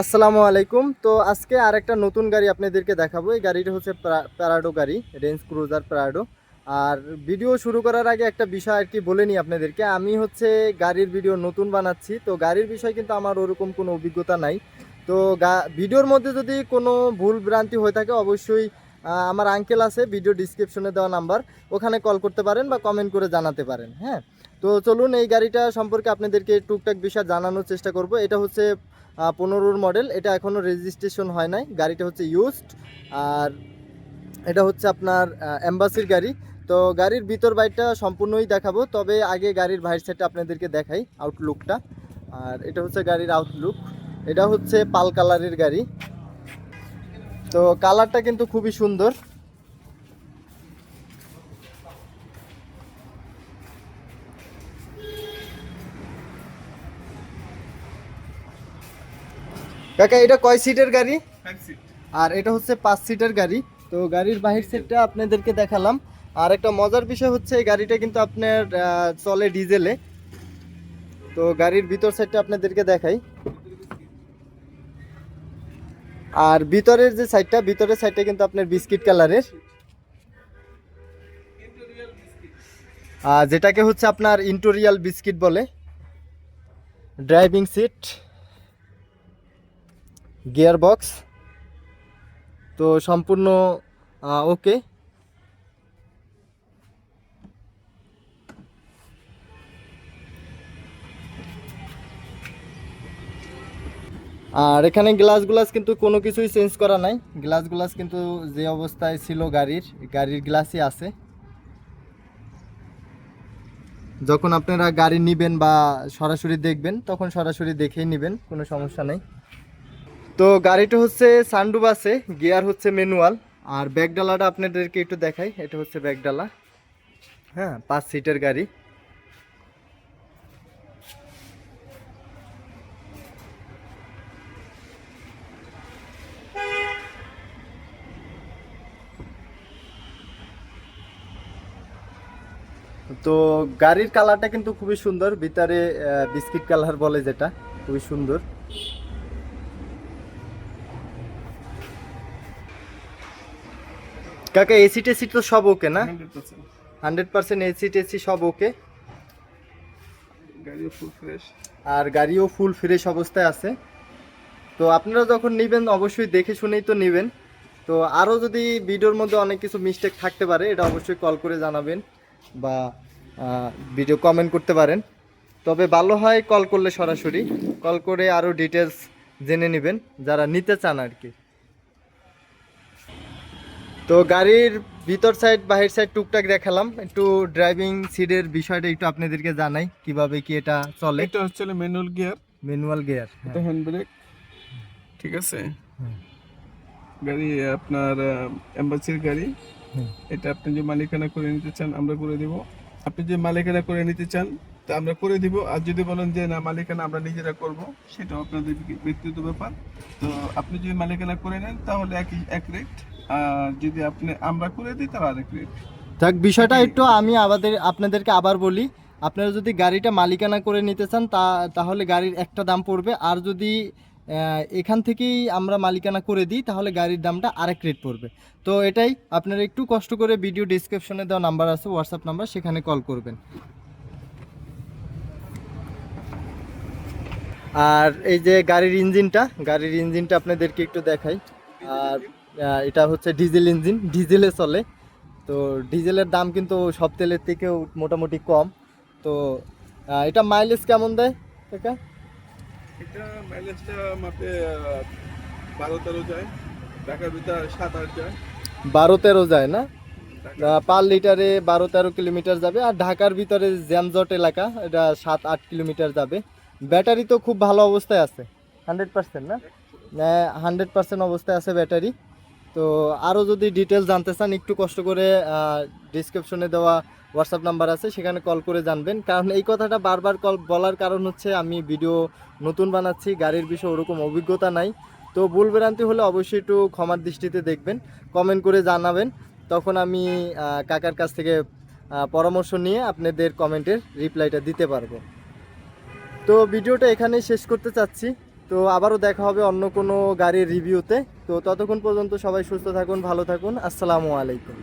আসসালামু আলাইকুম। তো আজকে আরেকটা নতুন গাড়ি আপনাদেরকে দেখাবো। এই গাড়িটা হচ্ছে প্রাডো গাড়ি, রেঞ্জ ক্রুজার প্রাডো। আর ভিডিও শুরু করার আগে একটা বিষয় আর কি বলে নিই আপনাদেরকে। আমি হচ্ছে গাড়ির ভিডিও নতুন বানাচ্ছি, তো গাড়ির বিষয়ে কিন্তু আমার ওরকম কোনো অভিজ্ঞতা নাই। তো ভিডিওর মধ্যে যদি কোনো ভুল ভ্রান্তি হয়ে থাকে অবশ্যই আমার আঙ্কেল আছে ভিডিও ডিসক্রিপশনে দেওয়া নাম্বার, ওখানে কল করতে পারেন বা কমেন্ট করে জানাতে পারেন। হ্যাঁ, তো চলুন এই গাড়িটা সম্পর্কে আপনাদেরকে টুকটাক বিষয় জানানোর চেষ্টা করব। এটা হচ্ছে 15-র মডেল, এটা এখনও রেজিস্ট্রেশন হয় নাই, গাড়িটা হচ্ছে ইউজড। আর এটা হচ্ছে আপনার অ্যাম্বাসির গাড়ি। তো গাড়ির ভিতর বাইরটা সম্পূর্ণই দেখাবো, তবে আগে গাড়ির বাইরের সাইডটা আপনাদেরকে দেখাই, আউটলুকটা। আর এটা হচ্ছে গাড়ির আউটলুক। এটা হচ্ছে পাল কালারের গাড়ি, তো কালারটা কিন্তু খুবই সুন্দর। কাকা এটা কয় সিটের গাড়ি? 5 সিট। আর এটা হচ্ছে 5 সিটের গাড়ি। তো গাড়ির বাহির সেটটা আপনাদেরকে দেখালাম। আর একটা মজার বিষয় হচ্ছে এই গাড়িটা কিন্তু আপনার চলে ডিজেলে। তো গাড়ির ভিতর সাইডটা আপনাদেরকে দেখাই। আর ভিতরের যে সাইডটা, ভিতরের সাইডটা কিন্তু আপনার বিস্কিট কালারের, যেটাকে হচ্ছে আপনার ইন্টোরিয়াল বিস্কিট বলে। ড্রাইভিং সিট, গিয়ার বক্স তো সম্পূর্ণ ওকে। আর এখানে গ্লাস কিন্তু কোনো কিছুই চেঞ্জ করা নাই, গ্লাস কিন্তু যে অবস্থায় ছিল গাড়ির গ্লাসই আছে। যখন আপনারা গাড়ি নেবেন বা সরাসরি দেখবেন তখন সরাসরি দেখেই নেবেন, কোনো সমস্যা নেই। তো গাড়িটা হচ্ছে সানরুফ আছে, গিয়ার হচ্ছে ম্যানুয়াল। আর ব্যাকডালাটা আপনাদেরকে একটু দেখাই, এটা হচ্ছে ব্যাকডালা। হ্যাঁ, 5 সিটের গাড়ি। তো গাড়ির কালারটা কিন্তু খুবই সুন্দর, ভিতরে বিস্কিট কালার বলে যেটা, খুবই সুন্দর। কাকা এসি টেসি তো সব ওকে না? 100%। 100% এসি টেসি সব ওকে। গাড়িও ফুল ফ্রেশ। আর গাড়িও ফুল ফ্রেশ অবস্থায় আছে। তো আপনারা যখন নেবেন অবশ্যই দেখে শুনেই তো নেবেন। তো আরও যদি ভিডিওর মধ্যে অনেক কিছু মিস্টেক থাকতে পারে, এটা অবশ্যই কল করে জানাবেন বা ভিডিও কমেন্ট করতে পারেন। তবে ভালো হয় কল করলে, সরাসরি কল করে আরও ডিটেলস জেনে নেবেন যারা নিতে চান আর কি। তো গাড়ির ভিতর সাইড বাহির সাইড টুকটাক দেখালাম, একটু ড্রাইভিং সিটের বিষয়টা একটু আপনাদেরকে জানাই কিভাবে কি এটা চলে। এটা হচ্ছে ম্যানুয়াল গিয়ার, ম্যানুয়াল গিয়ার। এটা হ্যান্ড ব্রেক। ঠিক আছে, গাড়ি আপনার এম্বাসির গাড়ি। এটা আপনি যে মালিকানা করে নিতে চান আমরা করে দিব। আপনি যে মালিকানা করে নিতে চান তা আমরা করে দিব। আর যদি বলেন যে না মালিকানা আমরা নিজেরা করব, সেটাও আপনাদের ব্যক্তিগত ব্যাপার। তো আপনি যদি মালিকানা করে নেন তাহলে এক রেট, আর যদি আপনি আমরা করে দিই তাহলে আরেক রেট। যাক, বিষয়টা একটু আমি আপনাদেরকে আবার বলি। আপনারা যদি গাড়িটা মালিকানা করে নিতে চান তাহলে গাড়ির একটা দাম পড়বে, আর যদি এখান থেকেই আমরা মালিকানা করে দিই তাহলে গাড়ির দামটা আরেক রেট পড়বে। তো এটাই, আপনারা একটু কষ্ট করে ভিডিও ডিসক্রিপশনে দেওয়া নাম্বার আছে, হোয়াটসঅ্যাপ নাম্বার, সেখানে কল করবেন। আর এই যে গাড়ির ইঞ্জিনটা আপনাদেরকে একটু দেখাই। আর এটা হচ্ছে ডিজেল ইঞ্জিন, ডিজেলে চলে। তো ডিজেলের দাম কিন্তু সব তেলের থেকেও মোটামুটি কম। তো এটা মাইলেজ কেমন দেয় কাকা? এটা মাইলেজটা মাপে 12-13 যায়, ঢাকার ভিতর 7-8 যায়। 12-13 যায় না? ঢাকা পার লিটারে 12-13 কিলোমিটার যাবে। আর ঢাকার ভিতরে জ্যামজট এলাকা, এটা 7-8 কিলোমিটার যাবে। ব্যাটারি তো খুব ভালো অবস্থায় আছে, 100% না? 100% অবস্থায় আছে ব্যাটারি। তো আরও যদি ডিটেলস জানতে চান একটু কষ্ট করে ডিসক্রিপশনে দেওয়া হোয়াটসঅ্যাপ নাম্বার আছে, সেখানে কল করে জানবেন। কারণ এই কথাটা বারবার কল বলার কারণ হচ্ছে আমি ভিডিও নতুন বানাচ্ছি, গাড়ির বিষয়ে ওরকম অভিজ্ঞতা নাই। তো ভুল ভ্রান্তি হলে অবশ্যই একটু ক্ষমার দৃষ্টিতে দেখবেন, কমেন্ট করে জানাবেন। তখন আমি কাকার কাছ থেকে পরামর্শ নিয়ে আপনাদের কমেন্টের রিপ্লাইটা দিতে পারবো। তো ভিডিওটা এখানেই শেষ করতে চাচ্ছি। তো আবারও দেখা হবে অন্য কোনো গাড়ির রিভিউতে। তো ততক্ষণ পর্যন্ত সবাই সুস্থ থাকুন, ভালো থাকুন। আসসালামু আলাইকুম।